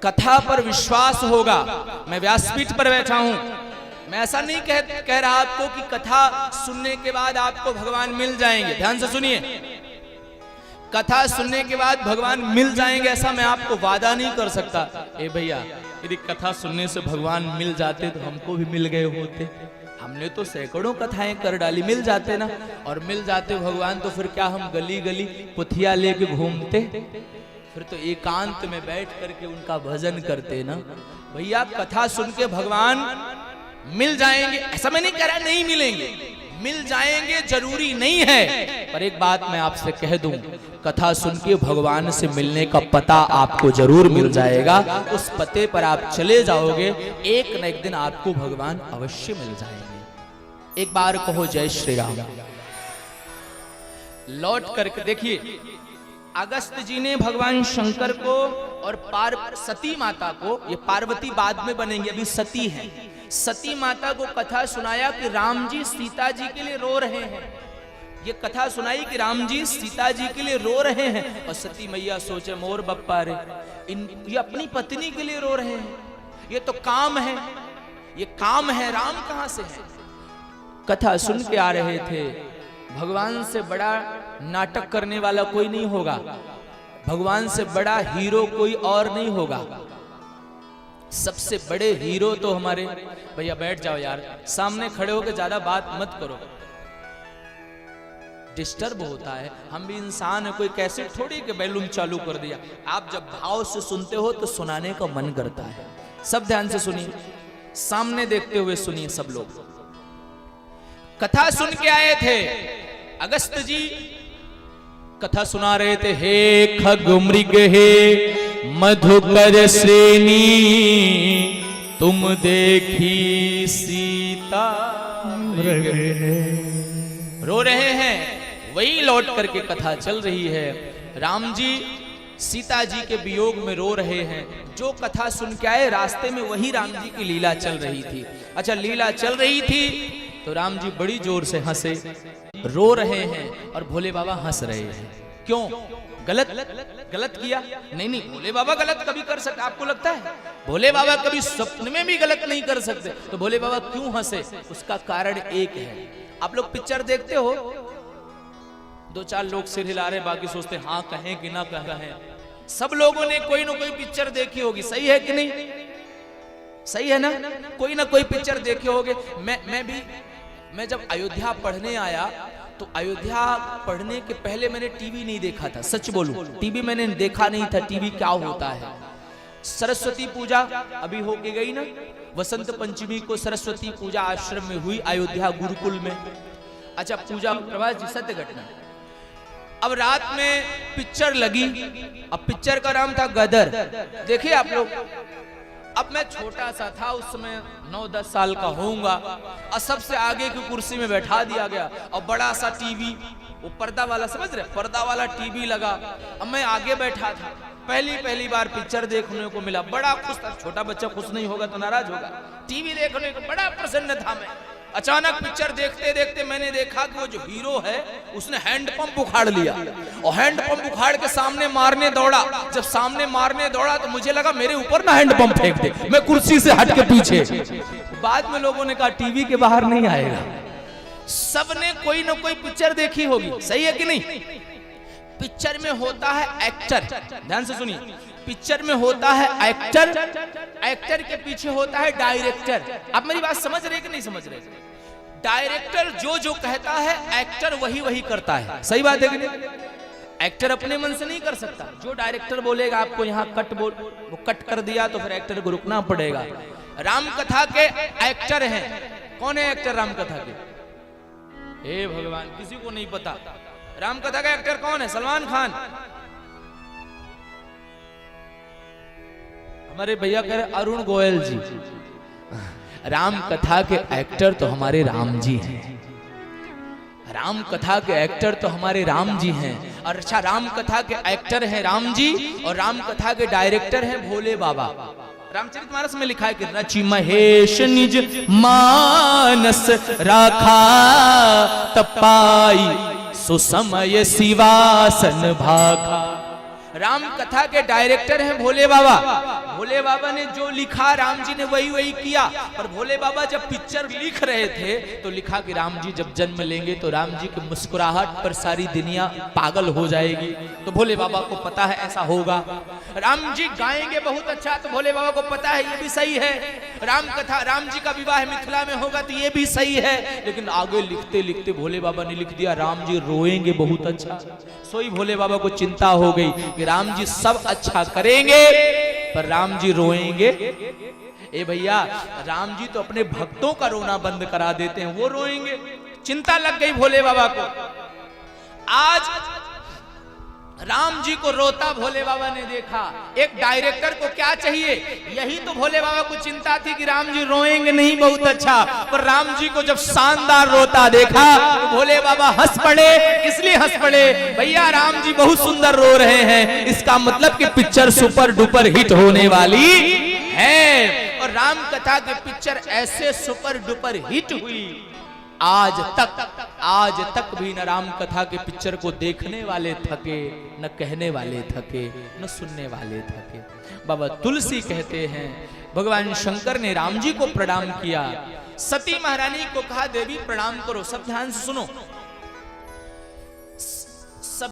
कथा पर विश्वास होगा। मैं व्यासपीठ पर बैठा हूं, मैं ऐसा नहीं कह रहा आपको कि कथा सुनने के बाद आपको भगवान मिल जाएंगे। ध्यान से सुनिए, कथा सुनने के बाद भगवान मिल जाएंगे ऐसा मैं आपको वादा नहीं कर सकता। ए भैया, यदि कथा सुनने से भगवान मिल जाते तो हमको भी मिल गए होते। हमने तो सैकड़ों कथाएं कर डाली, मिल जाते ना। और मिल जाते भगवान तो फिर क्या हम गली गली पुथिया लेके घूमते? फिर तो एकांत में बैठ करके उनका भजन करते ना। भैया, कथा सुन के भगवान मिल जाएंगे ऐसा मैं नहीं कह रहा नहीं मिलेंगे, मिल जाएंगे जरूरी नहीं है। पर एक बात मैं आपसे कह दूं, कथा सुन के भगवान से मिलने का पता आपको जरूर मिल जाएगा। उस पते पर आप चले जाओगे, एक न एक दिन आपको भगवान अवश्य मिल जाएंगे। एक बार कहो जय श्री राम। लौट करके देखिए, अगस्त जी ने भगवान शंकर को और सती माता को, ये पार्वती बाद में बनेंगे, अभी सती है, सती माता को कथा सुनाया कि राम जी सीता जी के लिए रो रहे हैं। ये कथा सुनाई कि राम जी सीता जी के लिए रो रहे हैं। और सती मैया सोचे, मोर बप्पा रे, ये अपनी पत्नी के लिए रो रहे हैं, ये तो काम है, ये काम है, राम कहां से है। कथा सुन के आ रहे थे। भगवान से बड़ा नाटक करने वाला कोई नहीं होगा, भगवान से बड़ा हीरो कोई और नहीं होगा। सबसे बड़े हीरो तो हमारे, भैया बैठ जाओ यार, सामने खड़े होकर ज्यादा बात मत करो, डिस्टर्ब होता है। हम भी इंसान है, कोई कैसे थोड़ी के बैलून चालू कर दिया। आप जब भाव से सुनते हो तो सुनाने का मन करता है। सब ध्यान से सुनिए, सामने देखते हुए सुनिए सब लोग। कथा सुन के आए थे अगस्त जी, कथा सुना रहे थे। हे खग मृग हे मधुकर श्रेणी, तुम देखी सीता मृग रो रहे हैं। वही लौट करके कथा चल रही है। राम जी सीता जी के वियोग में रो रहे हैं। जो कथा सुन के आए रास्ते में वही राम जी की लीला चल रही थी। अच्छा, लीला चल रही थी तो राम जी बड़ी जोर से हंसे, रो रहे हैं और भोले बाबा हंस रहे हैं। क्यों? गलत किया? नहीं, भोले बाबा गलत कभी कर सकते? आपको लगता है भोले बाबा कभी स्वप्न में भी गलत नहीं कर सकते? तो भोले बाबा क्यों हंसे? उसका कारण एक है। आप लोग पिक्चर देखते हो, दो चार लोग सिर हिला रहे, बाकी सोचते हाँ कहें कि ना कहें। सब लोगों ने कोई ना कोई पिक्चर देखी होगी, सही है कि नहीं? सही है ना? कोई ना कोई पिक्चर देखे होगे। मैं जब अयोध्या पढ़ने आया तो अयोध्या पढ़ने के पहले मैंने टीवी नहीं देखा था। सच बोलूं, टीवी मैंने देखा नहीं था, टीवी क्या होता है। सरस्वती पूजा अभी होके गई ना, वसंत पंचमी को सरस्वती पूजा आश्रम में हुई अयोध्या गुरुकुल में। अच्छा, पूजा प्रभास जी सत्य घटना। अब रात में पिक्चर लगी, अब पिक्चर का नाम था गदर। देखिए आप लोग, अब मैं छोटा सा था उस समय, 9-10 साल का होऊंगा, और सबसे आगे की कुर्सी में बैठा दिया गया और बड़ा सा टीवी, वो पर्दा वाला, समझ रहे, पर्दा वाला टीवी लगा। अब मैं आगे बैठा था, पहली बार पिक्चर देखने को मिला, बड़ा खुश था। छोटा बच्चा खुश नहीं होगा तो नाराज होगा। टीवी देखने को बड़ा प्रसन्न था मैं। अचानक पिक्चर देखते देखते मैंने देखा कि वो जो हीरो है उसने हैंडपंप उखाड़ लिया और हैंडपंप उखाड़ के सामने मारने दौड़ा। जब सामने मारने दौड़ा तो मुझे लगा मेरे ऊपर ना हैंडपंप फेंक दे, मैं कुर्सी से हट के पीछे। बाद में लोगों ने कहा टीवी के बाहर नहीं आएगा। सबने कोई ना कोई पिक्चर देखी होगी, सही है कि नहीं? पिक्चर में होता है एक्टर, ध्यान से सुनिए, पिक्चर में होता है एक्टर, एक्टर के पीछे होता है डायरेक्टर। आप मेरी बात समझ रहे कि नहीं समझ रहे? डायरेक्टर जो कहता है एक्टर वही करता है, सही बात है कि नहीं? एक्टर अपने मन से नहीं कर सकता। जो डायरेक्टर बोलेगा आपको यहाँ कट बोल, वो कट कर दिया तो फिर एक्टर को रुकना पड़ेगा। राम कथा के एक्टर हैं। कौन है एक्टर राम कथा के? हे भगवान, किसी को नहीं पता राम कथा का एक्टर कौन है? सलमान खान। हमारे भैया कह रहे अरुण गोयल जी। राम कथा के एक्टर तो हमारे राम जी हैं। राम कथा के एक्टर तो हमारे राम जी हैं। और अच्छा, राम कथा के एक्टर हैं राम जी और राम कथा के डायरेक्टर हैं भोले बाबा। रामचरितमानस में लिखा है कि रचि महेश निज मानस राखा, तपाई सुसमय शिवासन भाखा। राम कथा के डायरेक्टर हैं भोले बाबा। भोले बाबा ने जो लिखा राम जी ने वही वही किया। पर भोले बाबा जब पिक्चर लिख रहे थे तो लिखा कि राम जी जब जन्म लेंगे तो राम जी की मुस्कुराहट पर सारी दुनिया पागल हो जाएगी। तो भोले बाबा को पता है ऐसा होगा। राम जी गाएंगे बहुत अच्छा, तो भोले बाबा को पता है ये भी सही है। राम कथा, राम जी का विवाह मिथिला में होगा तो ये भी सही है। लेकिन आगे लिखते लिखते भोले बाबा ने लिख दिया राम जी रोएंगे बहुत अच्छा। सोई भोले बाबा को चिंता हो गई कि राम जी सब अच्छा करेंगे पर राम जी रोएंगे। ए भैया, राम जी तो अपने भक्तों का रोना बंद करा देते हैं, वो रोएंगे। चिंता लग गई भोले बाबा को। आज राम जी को रोता भोले बाबा ने देखा। एक डायरेक्टर को क्या चाहिए, यही तो भोले बाबा को चिंता थी कि राम जी रोएंगे नहीं बहुत अच्छा। पर राम जी को जब शानदार रोता देखा तो भोले बाबा हंस पड़े। इसलिए हंस पड़े, भैया राम जी बहुत सुंदर रो रहे हैं, इसका मतलब कि पिक्चर सुपर डुपर हिट होने वाली है। और राम कथा की पिक्चर ऐसे सुपर डुपर हिट हुई, आज तक भी न राम कथा के पिक्चर को देखने वाले थके, न कहने वाले थके, न सुनने वाले थके। बाबा तुलसी कहते हैं भगवान शंकर ने राम जी को प्रणाम किया। सती महारानी को कहा देवी प्रणाम करो। सब ध्यान से सुनो,